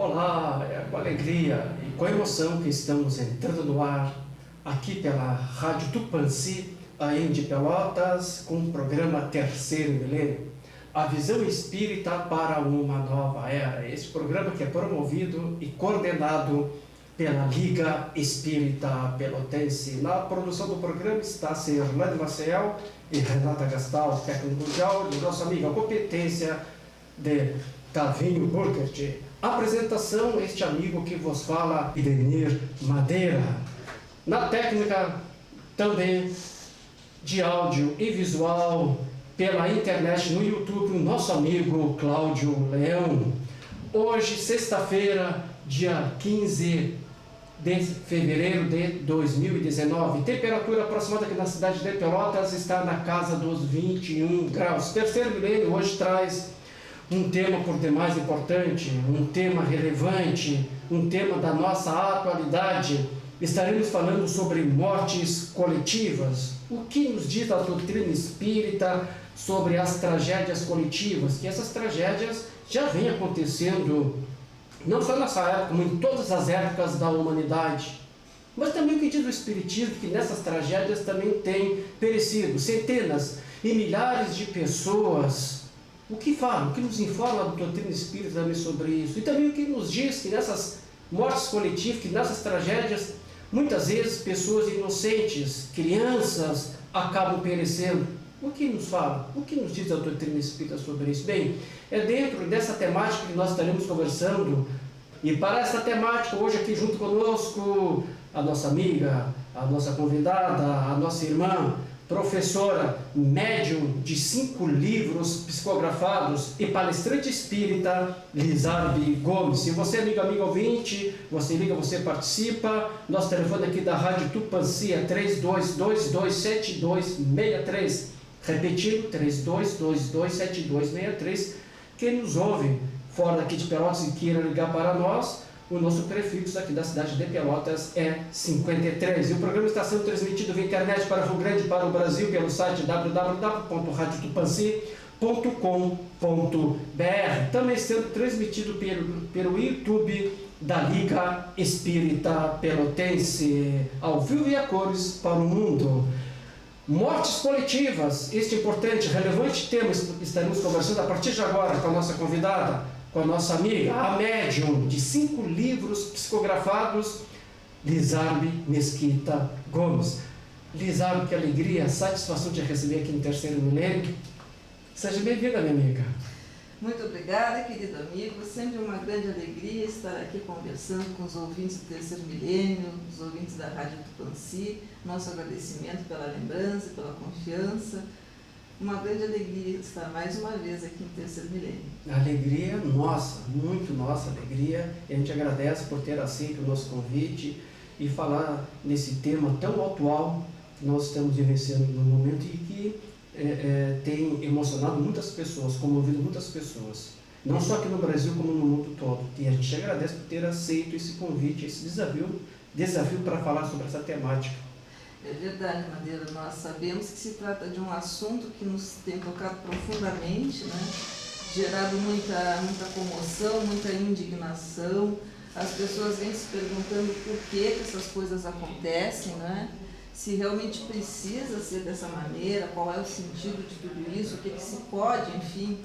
Olá, é com alegria e com emoção que estamos entrando no ar, aqui pela Rádio Tupãssi, aí de Pelotas, com o programa Terceiro Milênio, a visão espírita para uma nova era. Esse programa que é promovido e coordenado pela Liga Espírita Pelotense. Na produção do programa está Cirlane Maciel e Renata Gastal, técnico de áudio, nosso amigo, a competência de Tavinho Burkert. Apresentação, este amigo que vos fala, Idenir Madeira. Na técnica também de áudio e visual pela internet no YouTube, o nosso amigo Cláudio Leão. Hoje, sexta-feira, dia 15 de fevereiro de 2019. Temperatura aproximada aqui na cidade de Pelotas está na casa dos 21 graus. Terceiro Milênio hoje traz um tema por demais importante, um tema relevante, um tema da nossa atualidade. Estaremos falando sobre mortes coletivas. O que nos diz a doutrina espírita sobre as tragédias coletivas? Que essas tragédias já vêm acontecendo, não só nessa época, como em todas as épocas da humanidade. Mas também o que diz o Espiritismo, que nessas tragédias também tem perecido centenas e milhares de pessoas. O que fala, o que nos informa a doutrina espírita também sobre isso? E também o que nos diz que nessas mortes coletivas, que nessas tragédias, muitas vezes pessoas inocentes, crianças, acabam perecendo. O que nos fala? O que nos diz a doutrina espírita sobre isso? Bem, é dentro dessa temática que nós estaremos conversando. E para essa temática, hoje aqui junto conosco, a nossa amiga, a nossa convidada, a nossa irmã, professora, médium de 5 livros psicografados e palestrante espírita, Lizarbe Gomes. Se você é amigo ouvinte, você liga, você participa. Nosso telefone aqui da Rádio Tupãssi é 32227263. Repetindo, 32227263. Quem nos ouve fora daqui de Pelotas e queira ligar para nós, o nosso prefixo aqui da cidade de Pelotas é 53. E o programa está sendo transmitido via internet para Rio Grande e para o Brasil pelo site www.radiotupanci.com.br. Também sendo transmitido pelo YouTube da Liga Espírita Pelotense, ao vivo e a cores para o mundo. Mortes coletivas, este importante, relevante tema, estaremos conversando a partir de agora com a nossa convidada, com a nossa amiga, a médium de 5 livros psicografados, Lizarbe Mesquita Gomes. Lizarbe, que alegria, satisfação de receber aqui no Terceiro Milênio. Seja bem-vinda, minha amiga. Muito obrigada, querido amigo. Sempre uma grande alegria estar aqui conversando com os ouvintes do Terceiro Milênio, os ouvintes da Rádio Tupãssi. Nosso agradecimento pela lembrança, pela confiança. Uma grande alegria estar mais uma vez aqui no Terceiro Milênio. Alegria nossa, muito nossa alegria. E a gente agradece por ter aceito o nosso convite e falar nesse tema tão atual que nós estamos vivenciando no momento e que tem emocionado muitas pessoas, comovido muitas pessoas. Não só aqui no Brasil, como no mundo todo. E a gente agradece por ter aceito esse convite, esse desafio para falar sobre essa temática. É verdade, Madeira, nós sabemos que se trata de um assunto que nos tem tocado profundamente, né? Gerado muita comoção, muita indignação. As pessoas vêm se perguntando por que essas coisas acontecem, né? Se realmente precisa ser dessa maneira, qual é o sentido de tudo isso, o que se pode, enfim,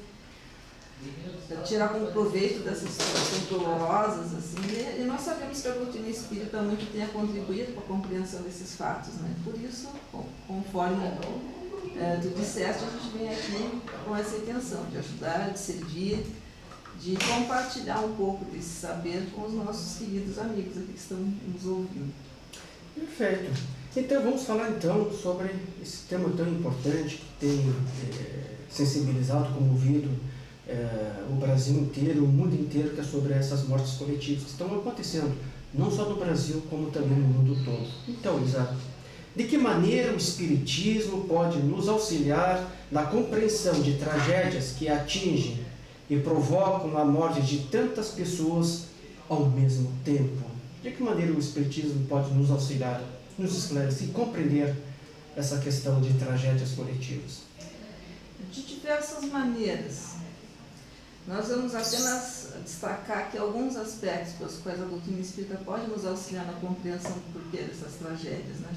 tirar como proveito dessas situações dolorosas, assim, e nós sabemos que a doutrina espírita muito tem a contribuir para a compreensão desses fatos, né? Por isso, conforme tu disseste, a gente vem aqui com essa intenção de ajudar, de servir, de compartilhar um pouco desse saber com os nossos queridos amigos aqui que estão nos ouvindo. Perfeito. Então vamos falar então sobre esse tema tão importante que tem sensibilizado, comovido o Brasil inteiro, o mundo inteiro, que é sobre essas mortes coletivas que estão acontecendo, não só no Brasil, como também no mundo todo. Então, Lizarbe, de que maneira o Espiritismo pode nos auxiliar na compreensão de tragédias que atingem e provocam a morte de tantas pessoas ao mesmo tempo? De que maneira o Espiritismo pode nos auxiliar, nos esclarecer e compreender essa questão de tragédias coletivas? De diversas maneiras. Nós vamos apenas destacar aqui alguns aspectos pelos quais a doutrina espírita pode nos auxiliar na compreensão do porquê dessas tragédias, né?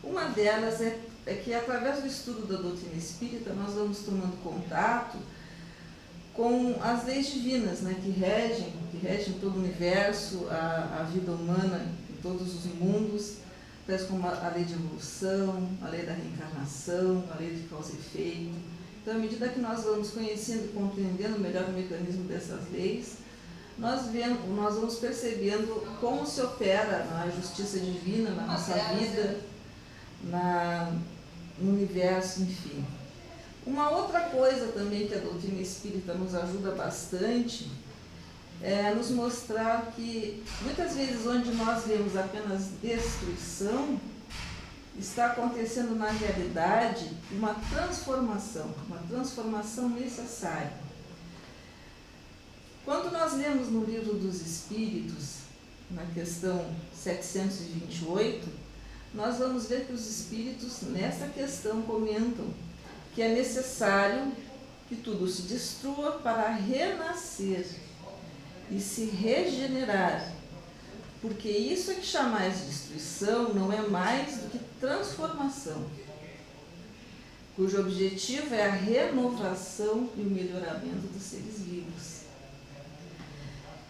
Uma delas é que, através do estudo da doutrina espírita, nós vamos tomando contato com as leis divinas, né, que regem todo o universo, a vida humana em todos os mundos, tais como a lei de evolução, a lei da reencarnação, a lei de causa e efeito. Então, à medida que nós vamos conhecendo e compreendendo melhor o mecanismo dessas leis, nós vamos percebendo como se opera a justiça divina na nossa vida, no universo, enfim. Uma outra coisa também que a doutrina espírita nos ajuda bastante é nos mostrar que, muitas vezes, onde nós vemos apenas destruição, está acontecendo na realidade uma transformação necessária. Quando nós lemos no Livro dos Espíritos, na questão 728, nós vamos ver que os Espíritos, nessa questão, comentam que é necessário que tudo se destrua para renascer e se regenerar, porque isso é que chamais de destruição não é mais do que transformação, cujo objetivo é a renovação e o melhoramento dos seres vivos.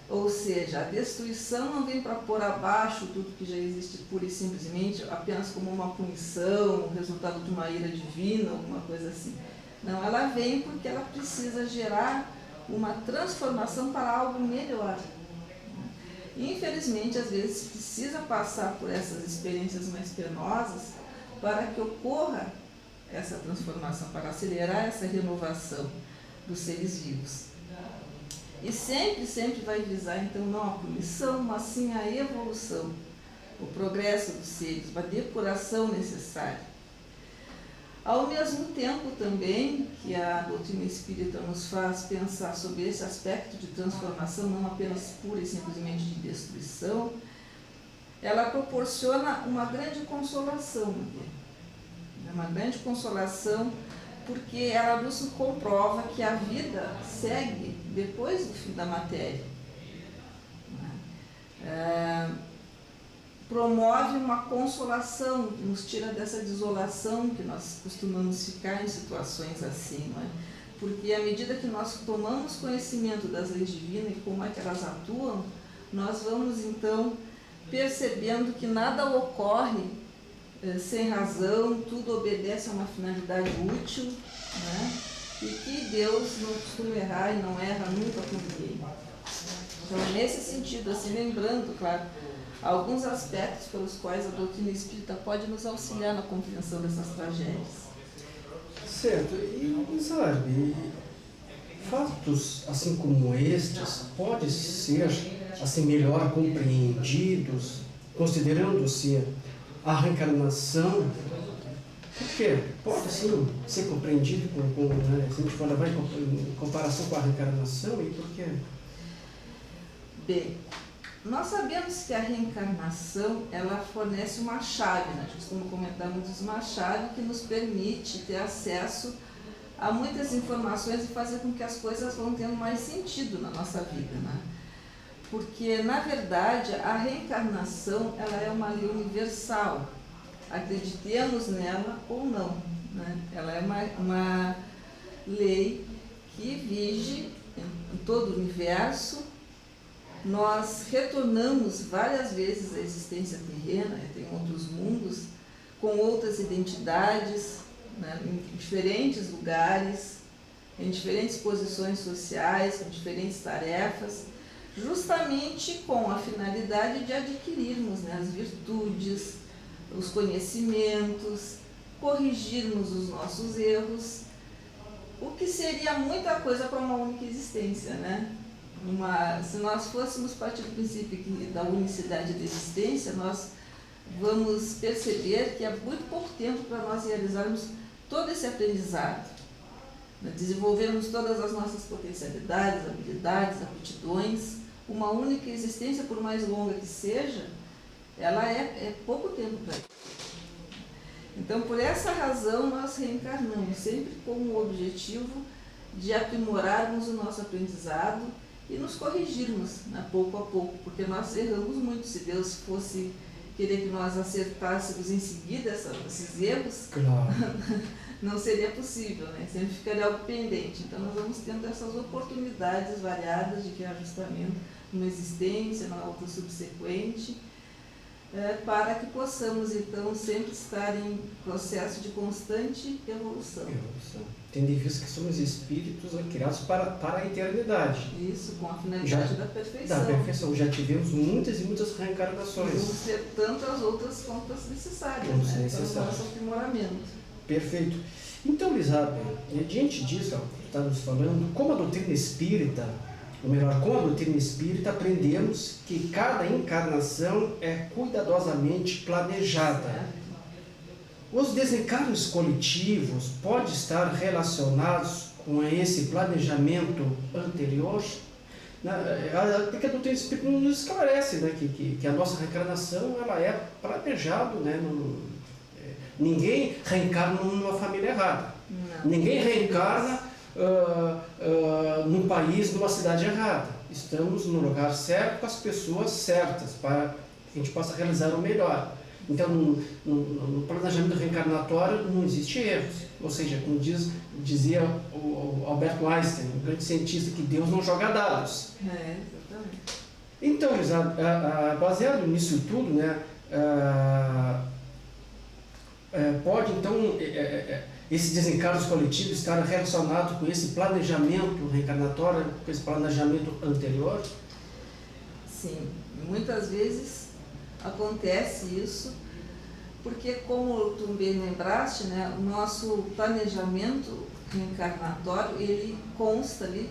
Ou seja, a destruição não vem para pôr abaixo tudo que já existe pura e simplesmente apenas como uma punição, resultado de uma ira divina, alguma coisa assim. Não, ela vem porque ela precisa gerar uma transformação para algo melhor. Infelizmente, às vezes, precisa passar por essas experiências mais penosas para que ocorra essa transformação, para acelerar essa renovação dos seres vivos. E sempre vai visar, então, não a punição, mas sim a evolução, o progresso dos seres, a depuração necessária. Ao mesmo tempo também que a doutrina espírita nos faz pensar sobre esse aspecto de transformação, não apenas pura e simplesmente de destruição, ela proporciona uma grande consolação. Uma grande consolação porque ela nos comprova que a vida segue depois do fim da matéria. Promove uma consolação, nos tira dessa desolação que nós costumamos ficar em situações assim, não é? Porque à medida que nós tomamos conhecimento das leis divinas e como é que elas atuam, nós vamos então percebendo que nada ocorre sem razão, tudo obedece a uma finalidade útil, né? E que Deus não costuma errar e não erra nunca com ninguém. Então, nesse sentido, assim, lembrando, claro, alguns aspectos pelos quais a doutrina espírita pode nos auxiliar na compreensão dessas tragédias. Certo. E, sabe, fatos assim como estes podem ser assim, melhor compreendidos, considerando-se a reencarnação, porque pode sim ser compreendido né, se a gente for levar em comparação com a reencarnação, e por quê? Bem, nós sabemos que a reencarnação, ela fornece uma chave, né? A gente costuma comentar muito isso, uma chave que nos permite ter acesso a muitas informações e fazer com que as coisas vão tendo mais sentido na nossa vida, né? Porque, na verdade, a reencarnação, ela é uma lei universal, acreditemos nela ou não, né? Ela é uma lei que vige em todo o universo. Nós retornamos várias vezes à existência terrena, tem outros mundos, com outras identidades, né, em diferentes lugares, em diferentes posições sociais, com diferentes tarefas, justamente com a finalidade de adquirirmos, né, as virtudes, os conhecimentos, corrigirmos os nossos erros, o que seria muita coisa para uma única existência, né? Se nós fôssemos partir do princípio da unicidade da existência, nós vamos perceber que é muito pouco tempo para nós realizarmos todo esse aprendizado, né? Desenvolvermos todas as nossas potencialidades, habilidades, aptidões. Uma única existência, por mais longa que seja, ela é pouco tempo para isso. Então, por essa razão, nós reencarnamos, sempre com o objetivo de aprimorarmos o nosso aprendizado e nos corrigirmos, né, pouco a pouco, porque nós erramos muito. Se Deus fosse querer que nós acertássemos em seguida esses erros, Claro. não seria possível, né? Sempre ficaria algo pendente. Então nós vamos tendo essas oportunidades variadas de reajustamento numa existência, na outra subsequente, para que possamos então sempre estar em processo de constante evolução. Tendo em vista que somos espíritos criados para a eternidade. Isso, com a finalidade da perfeição. Da perfeição. Já tivemos muitas e muitas reencarnações. Vamos ter tantas outras quantas necessárias, né, para o nosso aprimoramento. Perfeito. Então, Elizabeth, diante disso, está nos falando, como a doutrina espírita, ou melhor, com a doutrina espírita, aprendemos que cada encarnação é cuidadosamente planejada. Certo. Os desencarnos coletivos podem estar relacionados com esse planejamento anterior? Porque a doutrina espírita nos esclarece, né, que a nossa reencarnação ela é planejada, né, ninguém reencarna numa família errada. Não. Ninguém reencarna num país, numa cidade errada. Estamos no lugar certo, com as pessoas certas, para que a gente possa realizar o melhor. Então, no planejamento reencarnatório não existe erros. Ou seja, como dizia o Albert Einstein, um grande cientista, que Deus não joga dados. Exatamente. Então, baseado nisso tudo, né, pode, então, esse desencargo coletivo estar relacionado com esse planejamento reencarnatório, com esse planejamento anterior? Sim, muitas vezes acontece isso, porque, como tu bem lembraste, né, o nosso planejamento reencarnatório, ele consta ali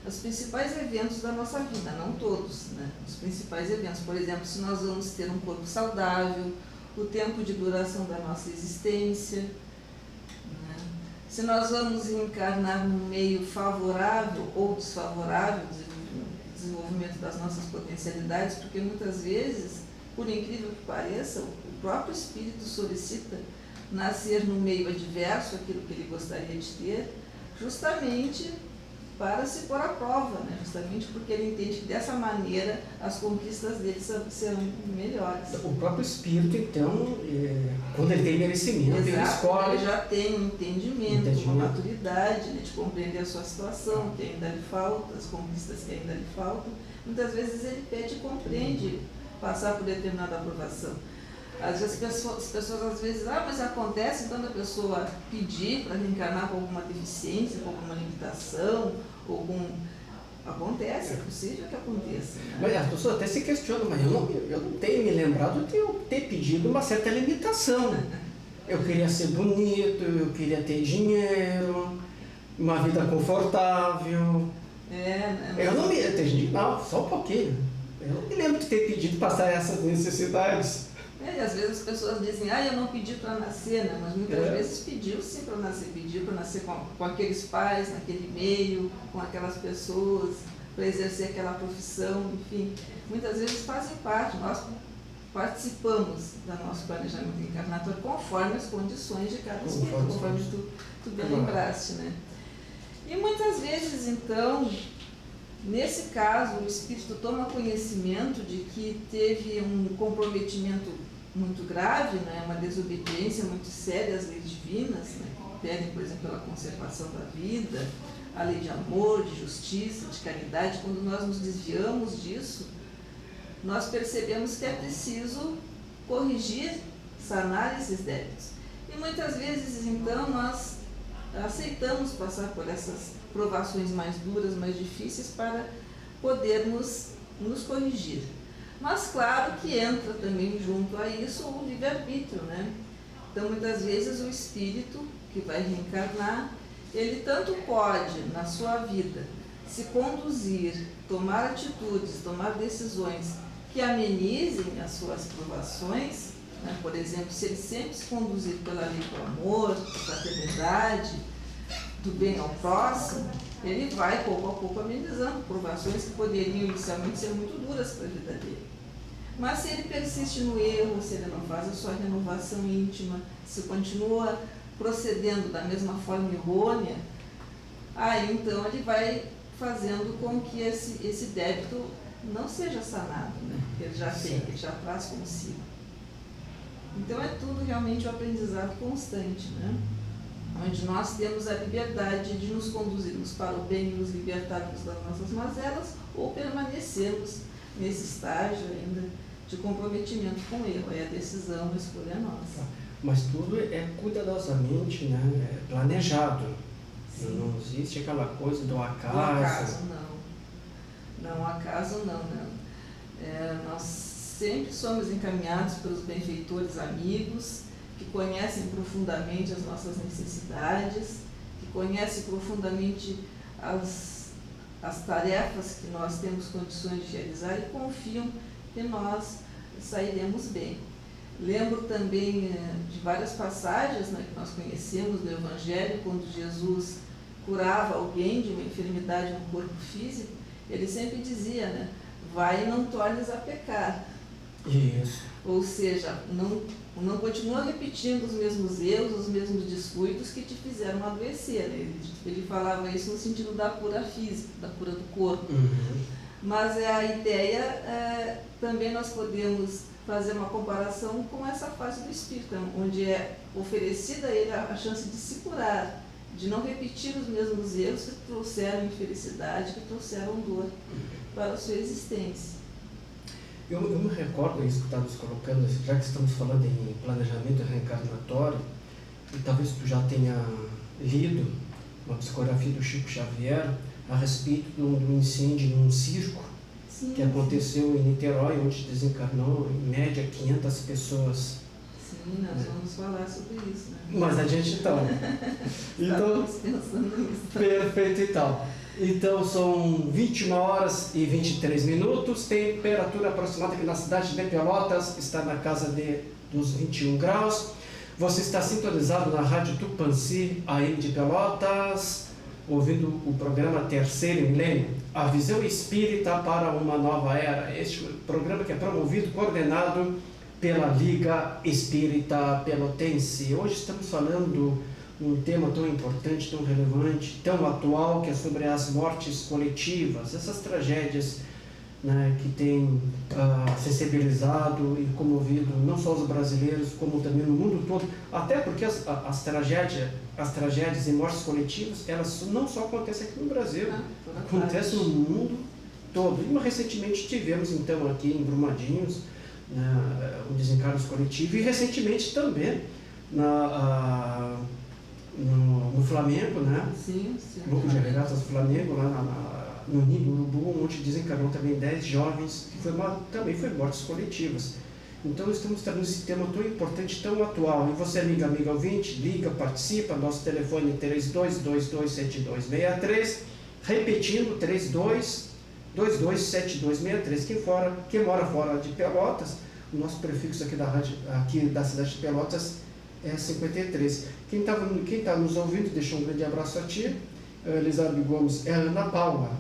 os principais eventos da nossa vida, não todos, né, os principais eventos. Por exemplo, se nós vamos ter um corpo saudável, o tempo de duração da nossa existência, né? Se nós vamos encarnar num meio favorável ou desfavorável, desenvolvimento das nossas potencialidades, porque muitas vezes, por incrível que pareça, o próprio espírito solicita nascer num meio adverso, aquilo que ele gostaria de ter, justamente para se pôr à prova, né? Justamente porque ele entende que dessa maneira as conquistas dele serão melhores. O próprio espírito, então, quando ele tem merecimento, exato, ele escolhe. Ele já tem um entendimento. Uma maturidade, né, de compreender a sua situação, o que ainda lhe falta, as conquistas que ainda lhe faltam. Muitas vezes ele pede e compreende passar por determinada aprovação. Às vezes as pessoas às vezes, mas acontece quando a pessoa pedir para reencarnar com alguma deficiência, com alguma limitação, ou com... Acontece, é possível que aconteça. Né? Mas as pessoas até se questionam, mas eu não tenho me lembrado de eu ter pedido uma certa limitação. Eu queria ser bonito, eu queria ter dinheiro, uma vida confortável. Eu não me... Não, só um pouquinho. Eu não me lembro de ter pedido passar essas necessidades. E às vezes as pessoas dizem, eu não pedi para nascer, né? Mas muitas vezes pediu sim para nascer, pediu para nascer com aqueles pais, naquele meio, com aquelas pessoas, para exercer aquela profissão, enfim. Muitas vezes fazem parte, nós participamos do nosso planejamento encarnatório conforme as condições de cada espírito, conforme tu bem lembraste, né? E muitas vezes, então, nesse caso, o espírito toma conhecimento de que teve um comprometimento muito grave, né, uma desobediência muito séria às leis divinas, né, que pedem, por exemplo, pela conservação da vida, a lei de amor, de justiça, de caridade. Quando nós nos desviamos disso, nós percebemos que é preciso corrigir, sanar esses débitos. E muitas vezes, então, nós aceitamos passar por essas provações mais duras, mais difíceis, para podermos nos corrigir. Mas claro que entra também junto a isso o livre-arbítrio, né? Então muitas vezes o espírito que vai reencarnar, ele tanto pode na sua vida se conduzir, tomar atitudes, tomar decisões que amenizem as suas provações, né? Por exemplo, se ele sempre se conduzir pela lei do amor, da fraternidade, do bem ao próximo, ele vai pouco a pouco amenizando provações que poderiam inicialmente ser muito duras para a vida dele. Mas se ele persiste no erro, se ele não faz a sua renovação íntima, se continua procedendo da mesma forma errônea, aí então ele vai fazendo com que esse débito não seja sanado, né? Que ele já tem, que ele já traz consigo. Então é tudo realmente um aprendizado constante, né? Onde nós temos a liberdade de nos conduzirmos para o bem e nos libertarmos das nossas mazelas, ou permanecermos nesse estágio ainda de comprometimento com o erro. É a decisão, a escolha é nossa. Mas tudo é cuidadosamente, né? É planejado. Sim. Não existe aquela coisa do acaso. Do acaso, não. Não, acaso não, não. Nós sempre somos encaminhados pelos benfeitores amigos, que conhecem profundamente as nossas necessidades, que conhecem profundamente as tarefas que nós temos condições de realizar e confiam que nós sairemos bem. Lembro também de várias passagens, né, que nós conhecemos no Evangelho, quando Jesus curava alguém de uma enfermidade no corpo físico, ele sempre dizia, né, vai e não tornes a pecar. Isso. Ou seja, não continua repetindo os mesmos erros, os mesmos descuidos que te fizeram adoecer. Ele falava isso no sentido da cura física, da cura do corpo. Uhum. Mas a ideia, também nós podemos fazer uma comparação com essa fase do espírito, onde é oferecida a ele a chance de se curar, de não repetir os mesmos erros que trouxeram infelicidade, que trouxeram dor para a sua existência. Eu me recordo isso que está nos colocando, já que estamos falando em planejamento reencarnatório, e talvez tu já tenha lido uma psicografia do Chico Xavier a respeito do incêndio num circo. Sim, que aconteceu em Niterói, onde desencarnou em média 500 pessoas. Sim, nós vamos falar sobre isso, né? Mas a gente então... Estamos pensando nisso. Perfeito, então. Então são 21 horas e 23 minutos, temperatura aproximada aqui na cidade de Pelotas está na casa dos 21 graus. Você está sintonizado na Rádio Tupãssi, AM de Pelotas, ouvindo o programa Terceiro Milênio, a visão espírita para uma nova era. Este programa que é promovido, coordenado pela Liga Espírita Pelotense. Hoje estamos falando um tema tão importante, tão relevante, tão atual, que é sobre as mortes coletivas, essas tragédias, né, que têm sensibilizado e comovido não só os brasileiros, como também no mundo todo, até porque as tragédias e mortes coletivas, elas não só acontecem aqui no Brasil, acontecem no mundo todo. E recentemente tivemos, então, aqui em Brumadinhos, né, um desencargo coletivo, e recentemente também no Flamengo, né? Sim. Grupo de regatas do Flamengo, lá no Ninho do Urubu, onde desencarnou também 10 jovens, que também foi mortes coletivas. Então estamos trazendo esse tema tão importante, tão atual. E você, amiga ouvinte, liga, participa, nosso telefone é 32227263, repetindo, 32227263. Quem mora fora de Pelotas, o nosso prefixo aqui da cidade de Pelotas é 53. Quem tá nos ouvindo, deixa um grande abraço a ti. Elizabeth Gomes, é Ana Paula.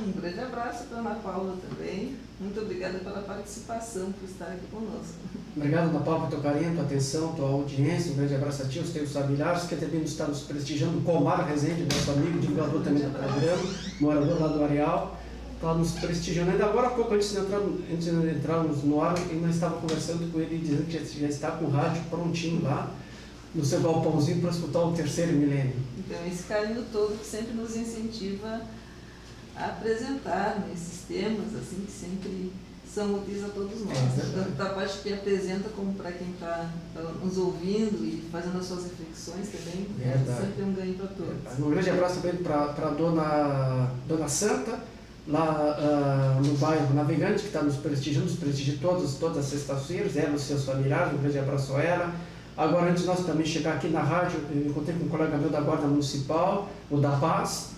Um grande abraço para a Ana Paula também. Muito obrigada pela participação, por estar aqui conosco. Obrigado, Ana Paula, pelo teu carinho, tua atenção, tua audiência. Um grande abraço a ti, aos teus familiares, que também está nos prestigiando. Comar Rezende, nosso amigo, divulgador também do programa, morador lá do Areal, está nos prestigiando. Ainda agora há pouco, antes de entrarmos no ar, eu ainda estava conversando com ele, dizendo que já está com o rádio prontinho lá, no seu galpãozinho, para escutar o Terceiro Milênio. Então, esse carinho todo que sempre nos incentiva a apresentar esses temas, assim, que sempre são úteis a todos nós. Tanto da parte que apresenta, como para quem está nos ouvindo e fazendo as suas reflexões também. Sempre é um ganho para todos. Um grande abraço também para a dona Santa, lá no bairro Navegante, que está nos prestigiando, todas as sextas-feiras, ela e os seus familiares. Um grande abraço a ela. Agora, antes de nós também chegar aqui na rádio, eu encontrei com um colega meu da Guarda Municipal, o da Paz,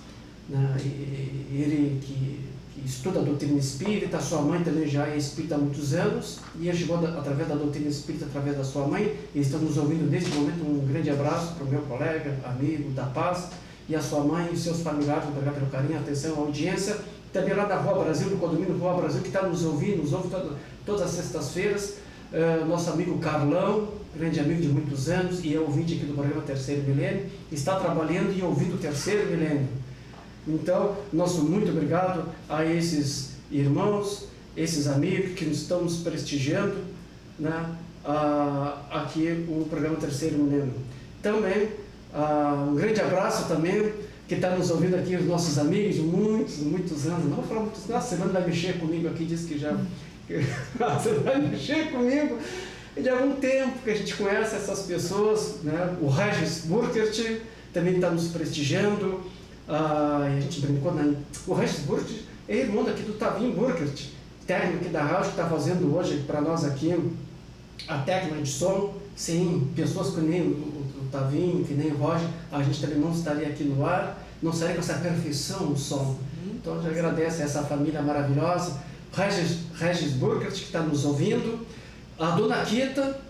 né, ele que estuda a doutrina espírita, sua mãe também já é espírita há muitos anos, e ele chegou através da doutrina espírita, através da sua mãe, e estão nos ouvindo neste momento. Um grande abraço para o meu colega, amigo da Paz, e a sua mãe e os seus familiares. Obrigado pelo carinho, atenção, audiência. Também lá da Rua Brasil, do condomínio Rua Brasil, que está nos ouvindo, nos ouve todas as sextas-feiras, nosso amigo Carlão, grande amigo de muitos anos e é ouvinte aqui do programa Terceiro Milênio, está trabalhando e ouvindo o Terceiro Milênio. Então, nosso muito obrigado a esses irmãos, esses amigos que estão nos prestigiando, né, aqui o programa Terceiro Milênio. Também, um grande abraço também, que está nos ouvindo aqui, os nossos amigos de muitos anos. Não vou falar muitos, nossa, você vai mexer comigo aqui, disse que já... você vai mexer comigo. De algum tempo que a gente conhece essas pessoas, né? O Regis Burkert também está nos prestigiando. A gente brincou, né? O Regis Burkert é irmão daqui do Tavinho Burkert, técnico aqui da rádio, que está fazendo hoje para nós aqui a técnica de som. Sim, pessoas que nem o Tavinho, que nem o Roger, a gente também não estaria aqui no ar, não estaria com essa perfeição no som. Então a gente agradece a essa família maravilhosa. Regis Burkert, que está nos ouvindo. A dona Kita,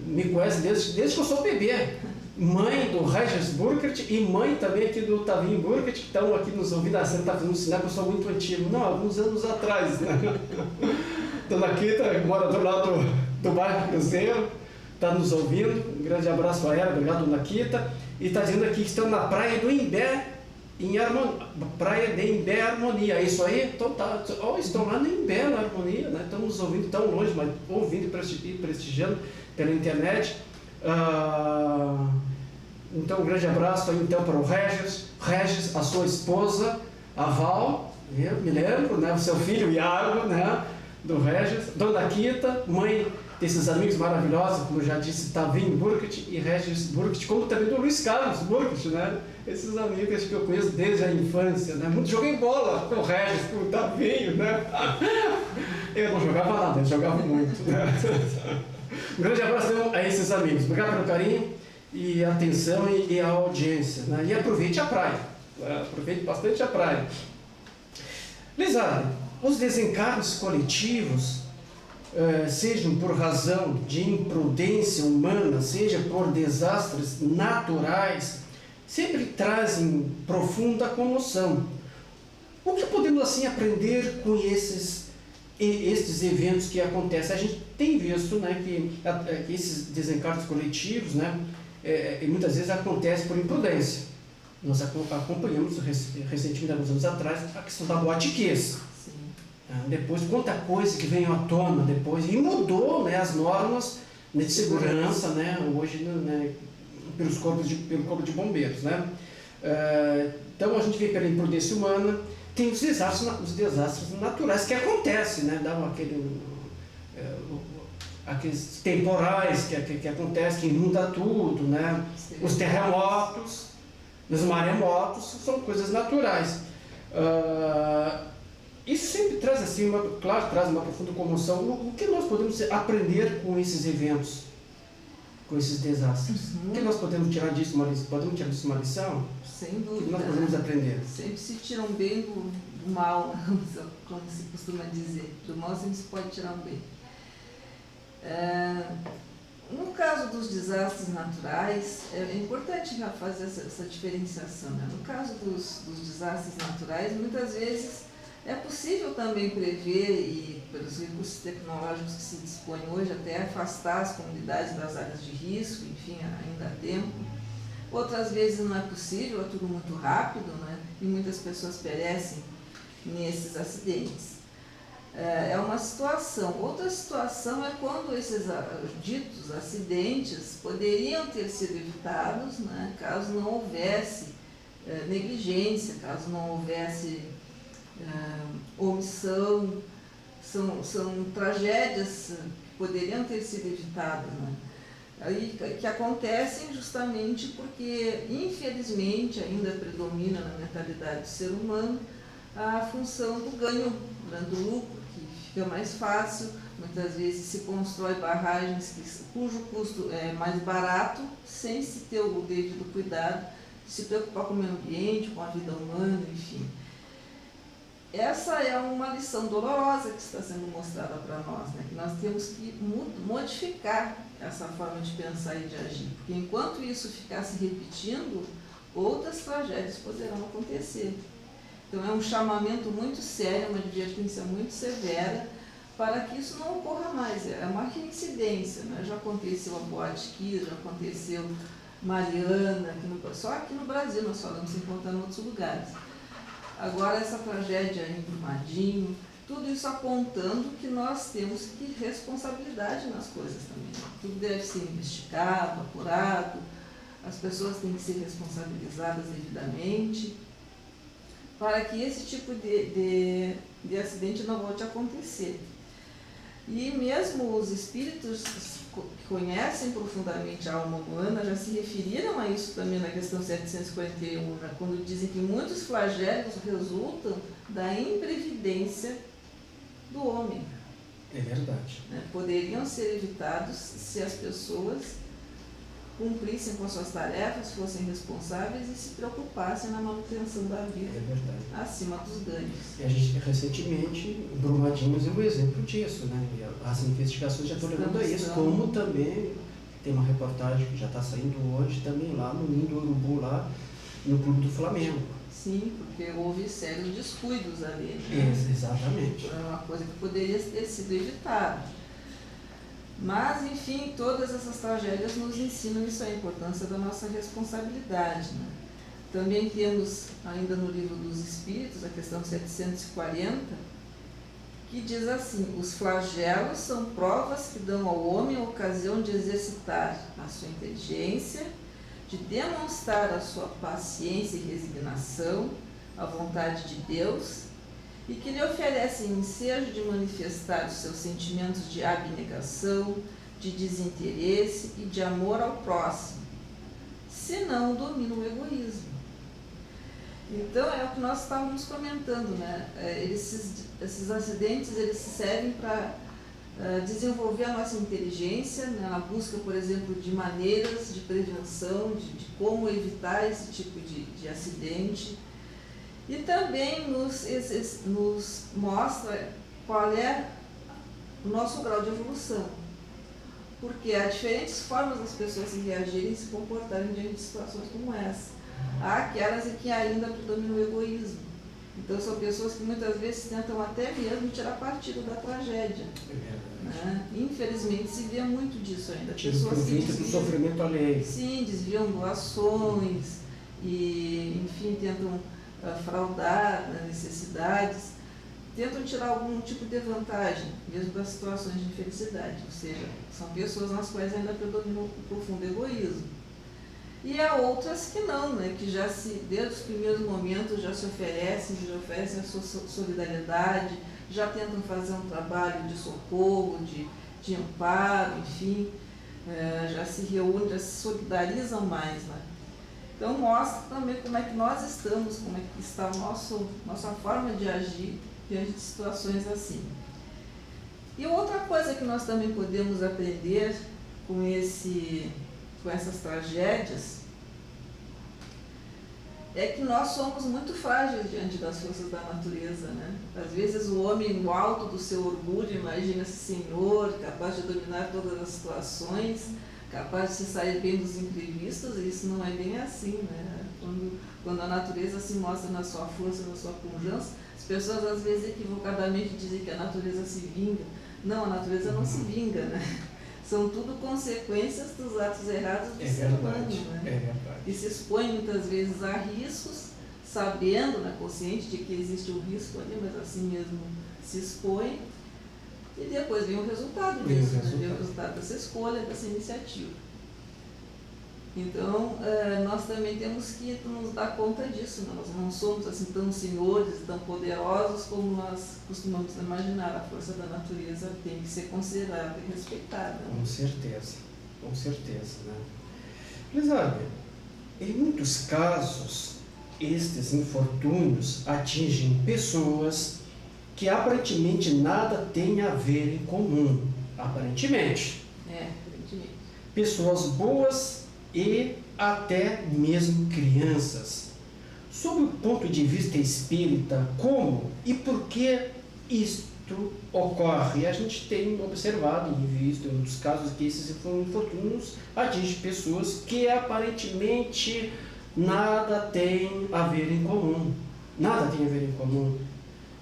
me conhece desde que eu sou bebê. Mãe do Regis Burkert e mãe também aqui do Tavinho Burkert, que estão aqui nos ouvindo. Você não está fazendo sinal que eu sou muito antigo. Não, alguns anos atrás, né? Dona Kita mora do lado do bairro Cruzeiro, está nos ouvindo. Um grande abraço a ela, obrigado, Dona Kita. E está dizendo aqui que estão na praia do Imbé, praia de Imbé Harmonia. É isso aí? Então tá, estão lá no Imbé, na Harmonia, né? Estão nos ouvindo tão longe, mas ouvindo e prestigiando pela internet. Então um grande abraço aí então para o Regis, a sua esposa, a Val, eu me lembro, né? O seu filho Iago, né? Do Regis, Dona Kita, mãe desses amigos maravilhosos, como eu já disse, Tavinho Burkert e Regis Burkert, como também do Luiz Carlos Burkert, né? Esses amigos que eu conheço desde a infância, né? Muito joguei bola com o Regis, com o Tavinho, né? Eu não jogava nada, eu jogava muito, né? Um grande abraço a esses amigos. Obrigado pelo carinho e a atenção e a audiência, né? E aproveite a praia, né? Aproveite bastante a praia. Lisardo, os desencargos coletivos, sejam por razão de imprudência humana, seja por desastres naturais, sempre trazem profunda comoção. O que podemos assim aprender com estes eventos que acontecem? A gente tem visto, né, que esses desencargos coletivos, né, muitas vezes acontecem por imprudência. Nós acompanhamos recentemente, alguns anos atrás, a questão da boatiquez. Depois, quanta coisa que veio à tona depois, e mudou, né, as normas, né, de segurança, né, hoje, né, pelo corpo de bombeiros, né. Então a gente vê pela imprudência humana, tem os desastres naturais que acontecem, né, dá aqueles temporais que acontecem, que inunda tudo, né, os terremotos, os maremotos, são coisas naturais. Isso sempre traz, assim, traz uma profunda comoção. O que nós podemos aprender com esses eventos, com esses desastres? O que nós podemos tirar disso uma lição? Podemos tirar disso uma lição? Sem dúvida. O que nós podemos aprender? Sempre se tiram bem do mal, como se costuma dizer. Do mal sempre se pode tirar um bem. No caso dos desastres naturais, é importante fazer essa diferenciação, né? No caso dos desastres naturais, muitas vezes é possível também prever, e pelos recursos tecnológicos que se dispõem hoje, até afastar as comunidades das áreas de risco, enfim, ainda há tempo. Outras vezes não é possível, é tudo muito rápido, né? E muitas pessoas perecem nesses acidentes. É uma situação. Outra situação é quando esses ditos acidentes poderiam ter sido evitados, né? Caso não houvesse negligência, caso não houvesse omissão. São tragédias que poderiam ter sido evitadas, né? Aí, que acontecem justamente porque, infelizmente, ainda predomina na mentalidade do ser humano a função do ganho, né, do lucro, que fica mais fácil. Muitas vezes se constrói barragens cujo custo é mais barato, sem se ter o devido cuidado, se preocupar com o meio ambiente, com a vida humana, enfim. Essa é uma lição dolorosa que está sendo mostrada para nós, né? Que nós temos que modificar essa forma de pensar e de agir, porque enquanto isso ficar se repetindo, outras tragédias poderão acontecer. Então é um chamamento muito sério, uma advertência muito severa para que isso não ocorra mais. É uma reincidência, né? Já aconteceu a boate Kiss, já aconteceu Mariana, só aqui no Brasil, nós falamos se encontrar em outros lugares. Agora essa tragédia em Brumadinho, tudo isso apontando que nós temos que responsabilidade nas coisas também. Tudo deve ser investigado, apurado, as pessoas têm que ser responsabilizadas devidamente, para que esse tipo de acidente não volte a acontecer. E mesmo os espíritos que conhecem profundamente a alma humana já se referiram a isso também na questão 741, né, quando dizem que muitos flagelos resultam da imprevidência do homem. É verdade. Né? Poderiam ser evitados se as pessoas cumprissem com suas tarefas, fossem responsáveis e se preocupassem na manutenção da vida, acima dos ganhos. E a gente, recentemente, Brumadinho é um exemplo disso, né? E as investigações já estão levando a isso, como também tem uma reportagem que já está saindo hoje, também lá no Ninho do Urubu, lá no Clube do Flamengo. Sim, porque houve sérios descuidos ali. Né? Exatamente. É uma coisa que poderia ter sido evitada. Mas, enfim, todas essas tragédias nos ensinam isso, a importância da nossa responsabilidade. Né? Também temos, ainda no Livro dos Espíritos, a questão 740, que diz assim: os flagelos são provas que dão ao homem a ocasião de exercitar a sua inteligência, de demonstrar a sua paciência e resignação, a vontade de Deus, e que lhe oferecem ensejo de manifestar os seus sentimentos de abnegação, de desinteresse e de amor ao próximo, senão domina o egoísmo. Então, é o que nós estávamos comentando, né? Esses acidentes, eles servem para desenvolver a nossa inteligência, né? Na busca, por exemplo, de maneiras de prevenção, de como evitar esse tipo de acidente. E também nos mostra qual é o nosso grau de evolução. Porque há diferentes formas das pessoas se reagirem e se comportarem diante de situações como essa. Há aquelas em que ainda predomina o egoísmo. Então são pessoas que muitas vezes tentam até mesmo tirar partido da tragédia. Né? Infelizmente se vê muito disso ainda. Pessoas que desviam do sofrimento alheio. Sim, desviam doações e, enfim, tentam fraudar necessidades, tentam tirar algum tipo de vantagem, mesmo das situações de infelicidade, ou seja, são pessoas nas quais ainda predomina o profundo egoísmo. E há outras que não, né, que já desde os primeiros momentos já oferecem a sua solidariedade, já tentam fazer um trabalho de socorro, de amparo, enfim, já se reúnem, já se solidarizam mais, né? Então mostra também como é que nós estamos, como é que está a nossa forma de agir diante de situações assim. E outra coisa que nós também podemos aprender com essas tragédias é que nós somos muito frágeis diante das forças da natureza, né? Às vezes o homem, no alto do seu orgulho, imagina-se senhor, capaz de dominar todas as situações, capaz de se sair bem dos imprevistos, e isso não é bem assim, né? Quando a natureza se mostra na sua força, na sua pujança, as pessoas às vezes equivocadamente dizem que a natureza se vinga. Não, a natureza não se vinga, né? São tudo consequências dos atos errados do ser humano, né? E se expõe muitas vezes a riscos, sabendo, né, consciente de que existe um risco ali, mas assim mesmo se expõe. E depois vem o resultado disso, vem o resultado dessa escolha, dessa iniciativa. Então, nós também temos que nos dar conta disso, né? Nós não somos assim tão senhores, tão poderosos como nós costumamos imaginar. A força da natureza tem que ser considerada e respeitada. Com certeza, né? Elizabeth, em muitos casos, estes infortúnios atingem pessoas que aparentemente nada têm a ver em comum. Aparentemente. Aparentemente. Pessoas boas e até mesmo crianças. Sob o ponto de vista espírita, como e por que isto ocorre? A gente tem observado e visto em muitos casos que esses infortúnios atingem pessoas que aparentemente nada têm a ver em comum. Nada tem a ver em comum.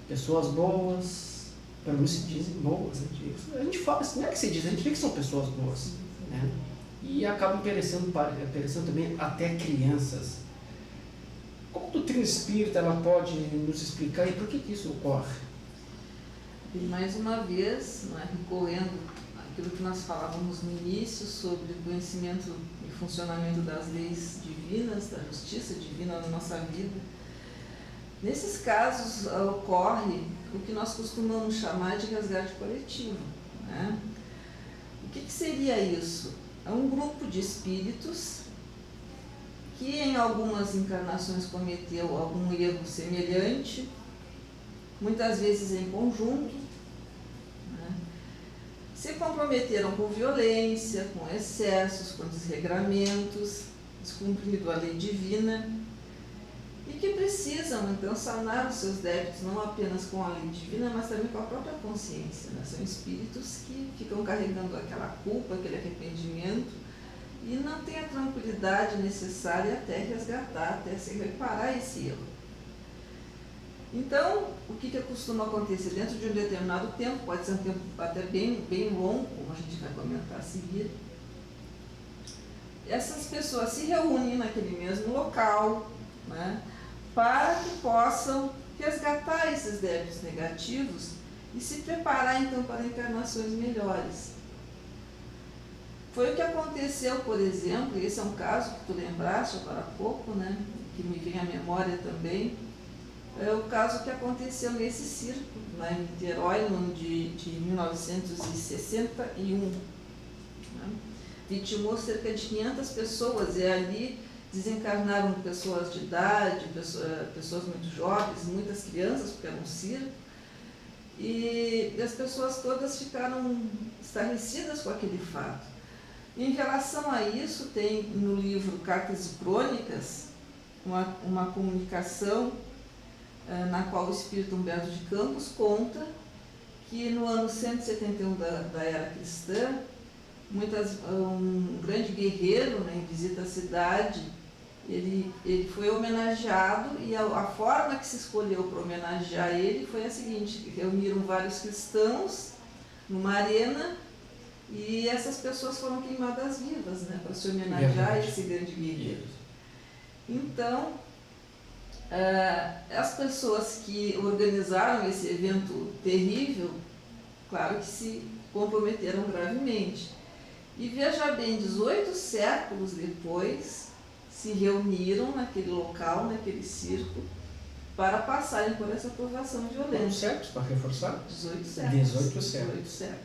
Pessoas boas, pelo menos se dizem boas. A gente fala assim, não é que se diz, a gente vê que são pessoas boas, né? e acabam interessando também até crianças. Como a doutrina espírita ela pode nos explicar e por que isso ocorre? E mais uma vez, não é, recorrendo àquilo que nós falávamos no início sobre o conhecimento e funcionamento das leis divinas, da justiça divina na nossa vida, nesses casos ocorre o que nós costumamos chamar de resgate coletivo. Né? O que seria isso? É um grupo de espíritos que em algumas encarnações cometeu algum erro semelhante, muitas vezes em conjunto, né? Se comprometeram com violência, com excessos, com desregramentos, descumprindo a lei divina, e que precisam então sanar os seus débitos não apenas com a lei divina, mas também com a própria consciência. Né? São espíritos que ficam carregando aquela culpa, aquele arrependimento, e não têm a tranquilidade necessária até resgatar, até se reparar esse erro. Então, o que costuma acontecer dentro de um determinado tempo, pode ser um tempo até bem longo, como a gente vai comentar a seguir, essas pessoas se reúnem naquele mesmo local, né, para que possam resgatar esses débitos negativos e se preparar então para encarnações melhores. Foi o que aconteceu, por exemplo, e esse é um caso que tu lembraste agora há pouco, né, que me vem à memória também, é o caso que aconteceu nesse circo, lá em Niterói, no ano de 1961. Né? Vitimou cerca de 500 pessoas e ali desencarnaram pessoas de idade, pessoas muito jovens, muitas crianças, porque era um circo, e as pessoas todas ficaram estarrecidas com aquele fato. Em relação a isso, tem no livro Cartas e Crônicas uma comunicação na qual o espírito Humberto de Campos conta que no ano 171 da era cristã, um grande guerreiro, né, em visita à cidade, ele foi homenageado, e a forma que se escolheu para homenagear ele foi a seguinte: reuniram vários cristãos numa arena e essas pessoas foram queimadas vivas, né, para se homenagear esse grande guerreiro. Então, as pessoas que organizaram esse evento terrível, claro que se comprometeram gravemente. E veja bem, 18 séculos depois, se reuniram naquele local, naquele circo, para passarem por essa provação violenta. Quantos séculos, para reforçar? 18 séculos. 18 séculos.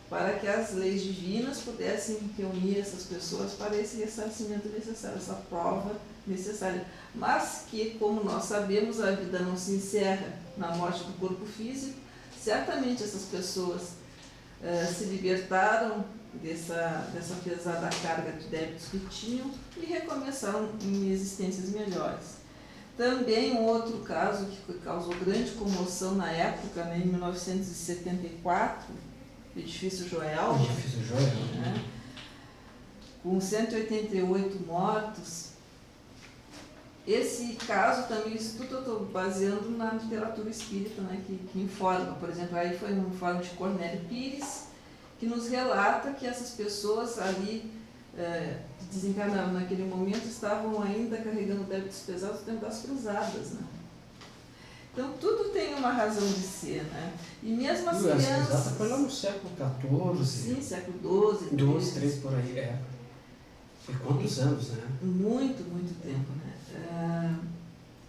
Para que as leis divinas pudessem reunir essas pessoas para esse ressarcimento necessário, essa prova necessária. Mas que, como nós sabemos, a vida não se encerra na morte do corpo físico. Certamente essas pessoas se libertaram dessa pesada carga de débitos que tinham e recomeçaram em existências melhores. Também um outro caso que causou grande comoção na época, né, em 1974, o Edifício Joelma, né, com 188 mortos. Esse caso também, isso tudo eu estou baseando na literatura espírita, né, que informa. Por exemplo, aí foi um informe de Cornélio Pires, que nos relata que essas pessoas ali que desencarnaram naquele momento estavam ainda carregando débitos pesados no tempo das cruzadas. Né? Então, tudo tem uma razão de ser, né? E mesmo as crianças... Foi lá no século XIV. Sim, século XII. 12, 13 por aí, Foi quantos anos, né? Muito tempo, né?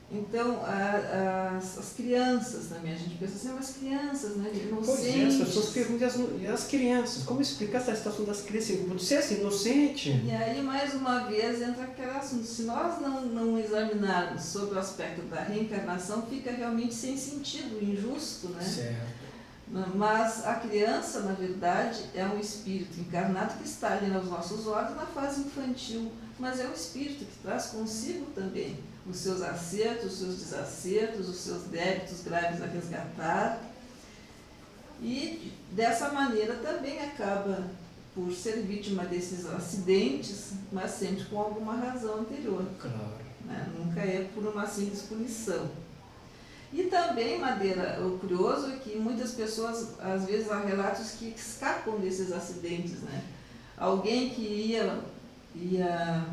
Então, as crianças também, a gente pensa assim, mas crianças, né? Inocentes. Pois é, as pessoas perguntam, e as crianças? Como explicar essa situação das crianças? Você é inocente? E aí, mais uma vez, entra aquele assunto. Se nós não examinarmos sobre o aspecto da reencarnação, fica realmente sem sentido, injusto, né? Certo. Mas a criança, na verdade, é um espírito encarnado que está ali nos nossos olhos na fase infantil, mas é um espírito que traz consigo também os seus acertos, os seus desacertos, os seus débitos graves a resgatar, e dessa maneira também acaba por ser vítima desses acidentes, mas sempre com alguma razão anterior. Claro. Né? Nunca é por uma simples punição. E também, Madeira, o curioso é que muitas pessoas, às vezes, há relatos que escapam desses acidentes, né? alguém que ia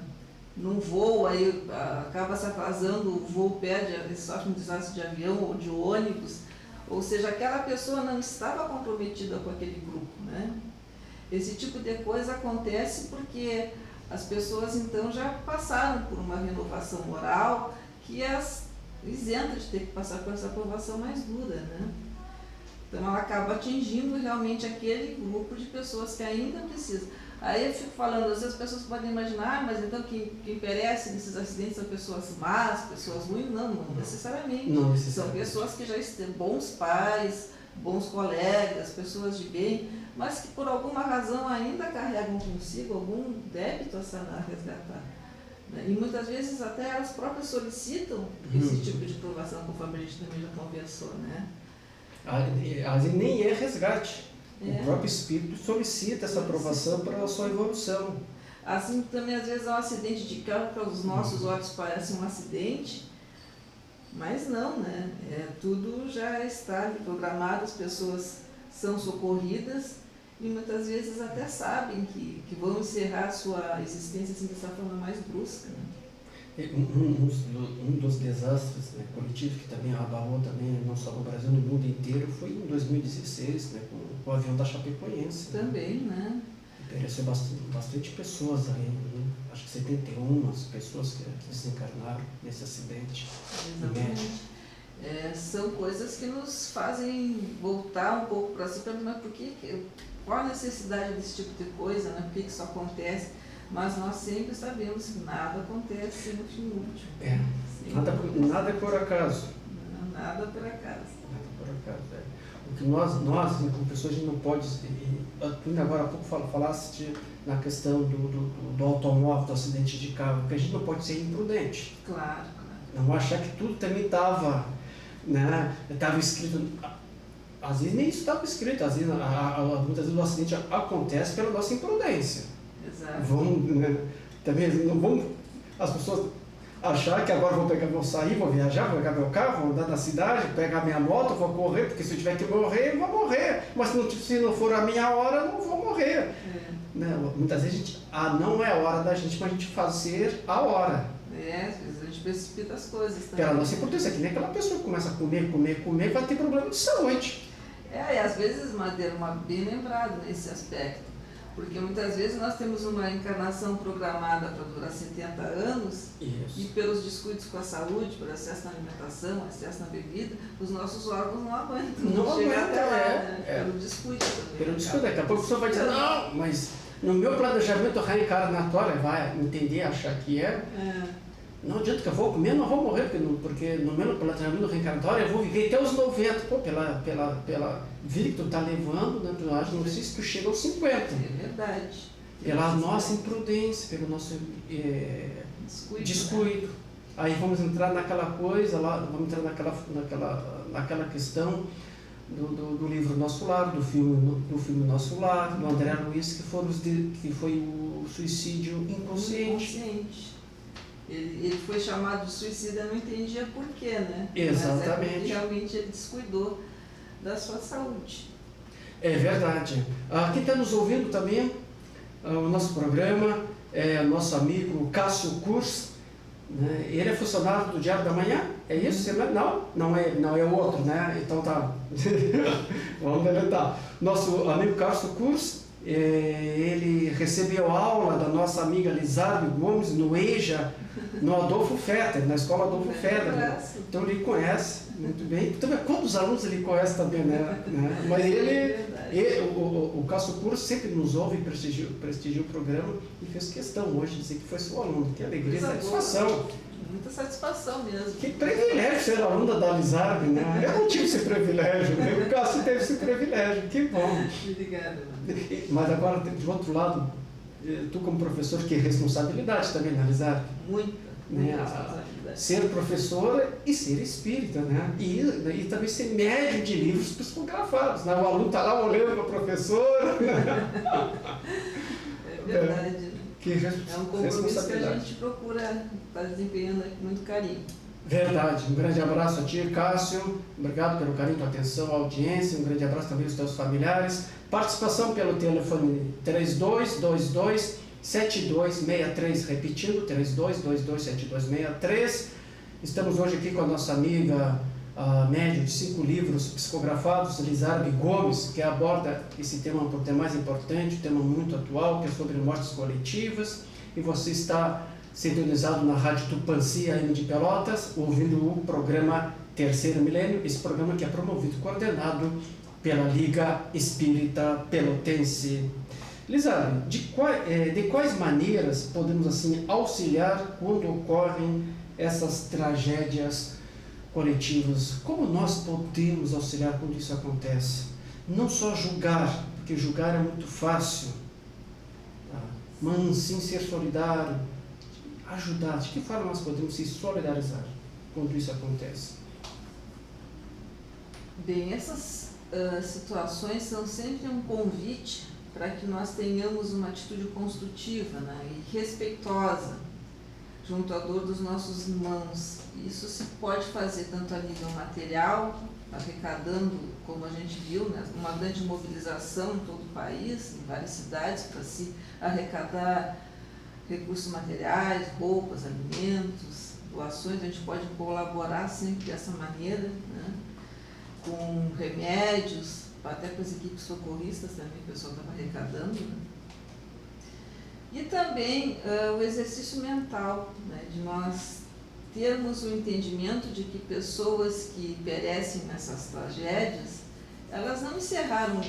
num voo, aí acaba se atrasando, o voo perde, sofre um desastre de avião ou de ônibus, ou seja, aquela pessoa não estava comprometida com aquele grupo, né? Esse tipo de coisa acontece porque as pessoas então já passaram por uma renovação moral que as isenta de ter que passar por essa aprovação mais dura, né? Então ela acaba atingindo realmente aquele grupo de pessoas que ainda precisam. Aí eu fico falando, às vezes as pessoas podem imaginar, mas então quem perece nesses acidentes são pessoas más, pessoas ruins? Não necessariamente. Não necessariamente. São pessoas que já estão bons pais, bons colegas, pessoas de bem, mas que por alguma razão ainda carregam consigo algum débito a sanar, resgatar. E muitas vezes até elas próprias solicitam esse tipo de provação, conforme a gente também já conversou, né? Às vezes nem é resgate. O próprio espírito solicita essa aprovação para a sua evolução. Assim também às vezes há um acidente de carro que aos nossos olhos parece um acidente, mas não, né? Tudo já está programado, as pessoas são socorridas e muitas vezes até sabem que vão encerrar a sua existência assim, dessa forma mais brusca, né? Um dos desastres, né, coletivos que também abalou também, não só no Brasil, no mundo inteiro, foi em 2016, né, com o avião da Chapecoense. Também, né? Pereceu bastante pessoas aí, né? Acho que 71 pessoas que desencarnaram nesse acidente. Exatamente. São coisas que nos fazem voltar um pouco para si, mas qual a necessidade desse tipo de coisa, né? Por que isso acontece? Mas nós sempre sabemos que nada acontece no fim último. Nada é por acaso. Nada por acaso. Nada por acaso, O que nós como pessoas, a gente não pode... Tu agora há pouco falaste na questão do automóvel, do acidente de carro, porque a gente não pode ser imprudente. Claro. Não achar que tudo também estava, né, escrito... Às vezes nem isso estava escrito, às vezes, muitas vezes o acidente acontece pela nossa imprudência. Exato. Também não vamos as pessoas achar que agora vou sair, vou viajar, vou pegar meu carro, vou andar na cidade, pegar minha moto, vou correr, porque se eu tiver que morrer, eu vou morrer. Mas se não for a minha hora, eu não vou morrer. Né? Muitas vezes a gente, não é a hora da gente, mas a gente fazer a hora. Às vezes a gente precipita as coisas também. Pela nossa importância, que nem aquela pessoa que começa a comer, vai ter problema de saúde. E às vezes, Madeira, bem lembrado nesse aspecto. Porque muitas vezes nós temos uma encarnação programada para durar 70 anos. Isso. E pelos descuidos com a saúde, pelo excesso na alimentação, excesso na bebida, os nossos órgãos não aguentam. Não aguentam, né? Pelo descuido também. Pelo descuido, daqui a pouco a pessoa vai dizer, não, mas no meu planejamento reencarnatório, vai entender, achar que não adianta que eu vou comer, não vou morrer, porque no meu planejamento reencarnatório eu vou viver até os 90, pela vida que tu está levando, né, não sei se tu chega aos 50. É verdade. Pela nossa imprudência, pelo nosso descuido. Aí vamos entrar naquela coisa lá, vamos entrar naquela questão do livro Nosso Lar, do filme Nosso Lar, do André Luiz, que foi o suicídio inconsciente. Ele foi chamado de suicida, eu não entendia por quê, né? Exatamente. Mas porque realmente ele descuidou da sua saúde. É verdade. Quem está nos ouvindo também, o nosso programa, nosso amigo Cássio Kurz, né? Ele é funcionário do Diário da Manhã, é isso? Não é o outro, né? Então tá. Vamos deletar. Nosso amigo Cássio Kurz, ele recebeu aula da nossa amiga Lizardo Gomes no EJA, no Adolfo Fetter, na escola Adolfo Fetter. Né? Então ele conhece muito bem. Também quantos alunos ele conhece também, né? Mas o Cássio Kurz sempre nos ouve, prestigia o programa e fez questão hoje de dizer que foi seu aluno. Que alegria, satisfação. Muita satisfação mesmo. Que privilégio ser aluna da Lizardo, né? Eu não tive esse privilégio, né? O Cássio teve esse privilégio, que bom. Obrigada. Mas agora, de outro lado, tu como professor, que responsabilidade também na Lizardo. Muita responsabilidade. Ser professora e ser espírita, né? E também ser médium de livros psicografados, né? O aluno está lá olhando para a professora. É verdade. É um compromisso que a gente procura estar desempenhando com muito carinho. Verdade. Um grande abraço a ti, Cássio. Obrigado pelo carinho, tua atenção, audiência. Um grande abraço também aos teus familiares. Participação pelo telefone 3222-7263, repetindo, 3222-7263. Estamos hoje aqui com a nossa amiga, a médium de 5 livros psicografados, Lizarbe Gomes, que aborda esse tema por demais importante, um tema muito atual, que é sobre mortes coletivas. E você está sintonizado na Rádio Tupãssi, AM de Pelotas, ouvindo o programa Terceiro Milênio, esse programa que é promovido e coordenado pela Liga Espírita Pelotense. Lizarbe, de quais maneiras podemos assim auxiliar quando ocorrem essas tragédias coletivas? Como nós podemos auxiliar quando isso acontece? Não só julgar, porque julgar é muito fácil, mas sim ser solidário, ajudar. De que forma nós podemos se solidarizar quando isso acontece? Bem, essas situações são sempre um convite para que nós tenhamos uma atitude construtiva, né, e respeitosa junto à dor dos nossos irmãos. Isso se pode fazer tanto a nível material, arrecadando, como a gente viu, né, uma grande mobilização em todo o país, em várias cidades, para se arrecadar recursos materiais, roupas, alimentos, doações. A gente pode colaborar sempre dessa maneira, né, com remédios, até para as equipes socorristas também, o pessoal estava arrecadando, né. E também o exercício mental, né, de nós termos o entendimento de que pessoas que perecem nessas tragédias, elas não encerraram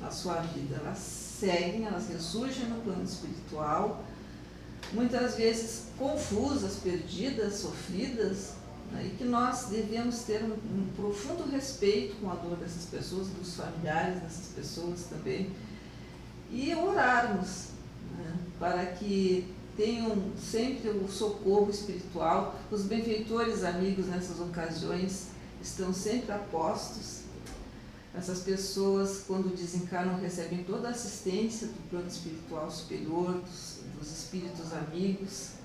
a sua vida, elas seguem, elas ressurgem no plano espiritual, muitas vezes confusas, perdidas, sofridas, né, e que nós devemos ter um profundo respeito com a dor dessas pessoas, dos familiares dessas pessoas também, e orarmos, né, para que tenham sempre o socorro espiritual. Os benfeitores amigos nessas ocasiões estão sempre a postos. Essas pessoas, quando desencarnam, recebem toda a assistência do plano espiritual superior, dos espíritos amigos,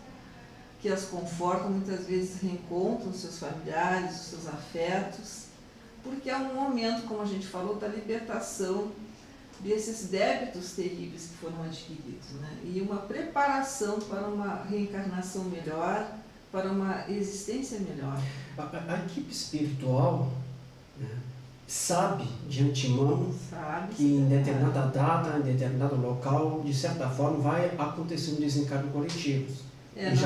que as confortam, muitas vezes reencontram seus familiares, os seus afetos, porque é um momento, como a gente falou, da libertação desses débitos terríveis que foram adquiridos, né? E uma preparação para uma reencarnação melhor, para uma existência melhor. A equipe espiritual, né, sabe de antemão que em determinada data, em determinado local, de certa forma, vai acontecer um desencarne coletivo. E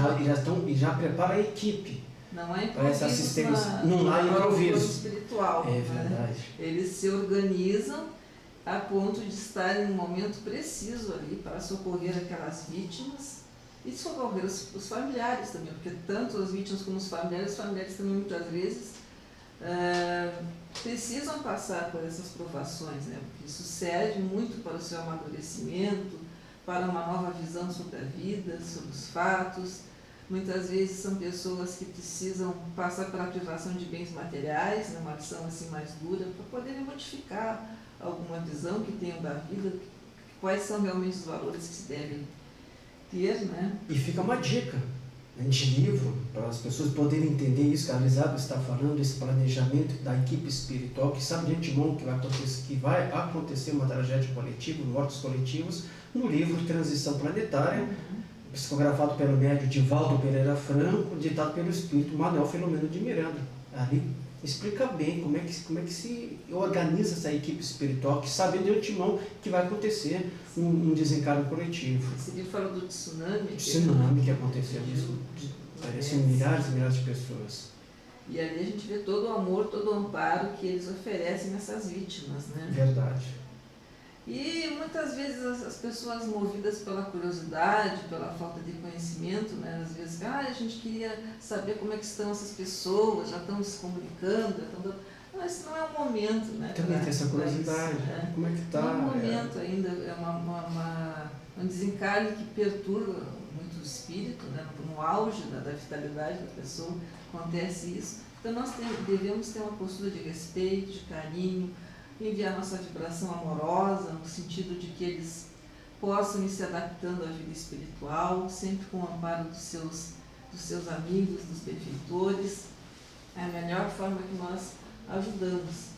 já prepara a equipe. Não é para essa assistência. Não há improviso espiritual. É verdade. Né? Eles se organizam a ponto de estar em um momento preciso ali para socorrer aquelas vítimas e socorrer os familiares também, porque tanto as vítimas como os familiares também muitas vezes precisam passar por essas provações, né? Porque isso serve muito para o seu amadurecimento, para uma nova visão sobre a vida, sobre os fatos. Muitas vezes são pessoas que precisam passar pela privação de bens materiais, né? Uma ação assim mais dura, para poderem modificar alguma visão que tenham da vida, quais são realmente os valores que se devem ter, né? E fica uma dica, né, de livro, para as pessoas poderem entender isso que a Lizarbe está falando, esse planejamento da equipe espiritual, que sabe de antemão que vai acontecer uma tragédia coletiva, mortes coletivas, no livro Transição Planetária, psicografado pelo médium Divaldo Pereira Franco, ditado pelo espírito Manuel Filomeno de Miranda. Ali explica bem como é que se organiza essa equipe espiritual, que sabe de antemão que vai acontecer um desencarne coletivo. Esse livro fala do tsunami. Tsunami que aconteceu, aparecem milhares e milhares de pessoas. E ali a gente vê todo o amor, todo o amparo que eles oferecem a essas vítimas, né? Verdade. E muitas vezes as pessoas movidas pela curiosidade, pela falta de conhecimento, né? Às vezes, a gente queria saber como é que estão essas pessoas, já estão se comunicando, mas não é o momento, né? Também tem essa curiosidade, né? Como é que está? Não é o momento ainda, é um desencarne que perturba muito o espírito, né? No auge da vitalidade da pessoa acontece isso. Então nós devemos ter uma postura de respeito, de carinho, enviar nossa vibração amorosa, no sentido de que eles possam ir se adaptando à vida espiritual, sempre com o amparo dos seus amigos, dos benfeitores, É a melhor forma que nós ajudamos,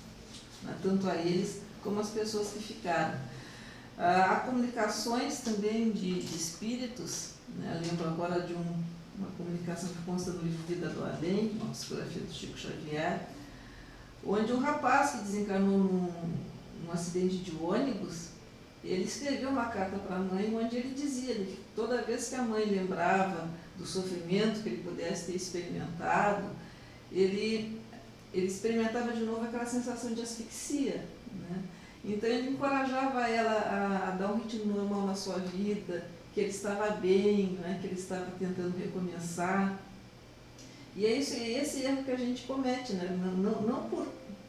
né, tanto a eles como as pessoas que ficaram. Há comunicações também de espíritos, né, eu lembro agora de uma comunicação que consta no livro Vida do Além, uma psicografia do Chico Xavier, onde um rapaz que desencarnou num acidente de ônibus, ele escreveu uma carta para a mãe onde ele dizia que toda vez que a mãe lembrava do sofrimento que ele pudesse ter experimentado, ele experimentava de novo aquela sensação de asfixia, né? Então ele encorajava ela a dar um ritmo normal na sua vida, que ele estava bem, né? Que ele estava tentando recomeçar. E é esse erro que a gente comete, né? Não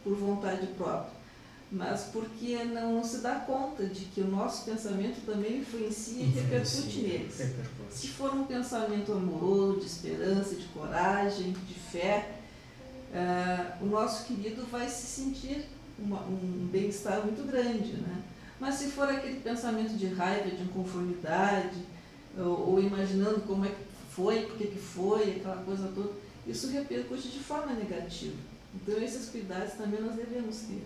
por vontade própria, mas porque não se dá conta de que o nosso pensamento também influencia e repercute neles. Se for um pensamento amoroso, de esperança, de coragem, de fé, o nosso querido vai se sentir um bem-estar muito grande, né? Mas se for aquele pensamento de raiva, de inconformidade, ou imaginando como é que foi, por que foi, aquela coisa toda, isso repercute de forma negativa. Então esses cuidados também nós devemos ter,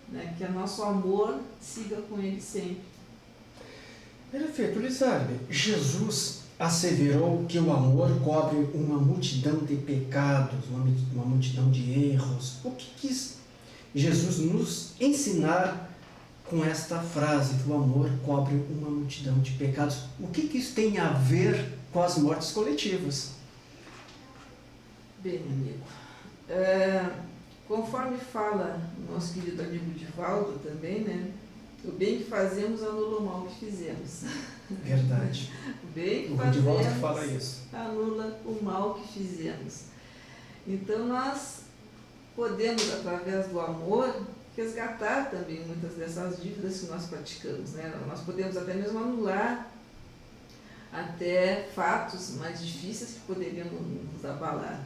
né? Que o nosso amor siga com ele sempre. Perfeito, Lizarbe. Jesus asseverou que o amor cobre uma multidão de pecados, uma multidão de erros. O que quis Jesus nos ensinar com esta frase, que o amor cobre uma multidão de pecados? O que isso tem a ver com as mortes coletivas? Bem, amigo, conforme fala o nosso querido amigo Divaldo também, né? O bem que fazemos anula o mal que fizemos. Verdade. O bem que o Divaldo fazemos fala isso. Anula o mal que fizemos. Então nós podemos, através do amor, resgatar também muitas dessas dívidas que nós praticamos, né? Nós podemos até mesmo anular até fatos mais difíceis que poderiam nos abalar.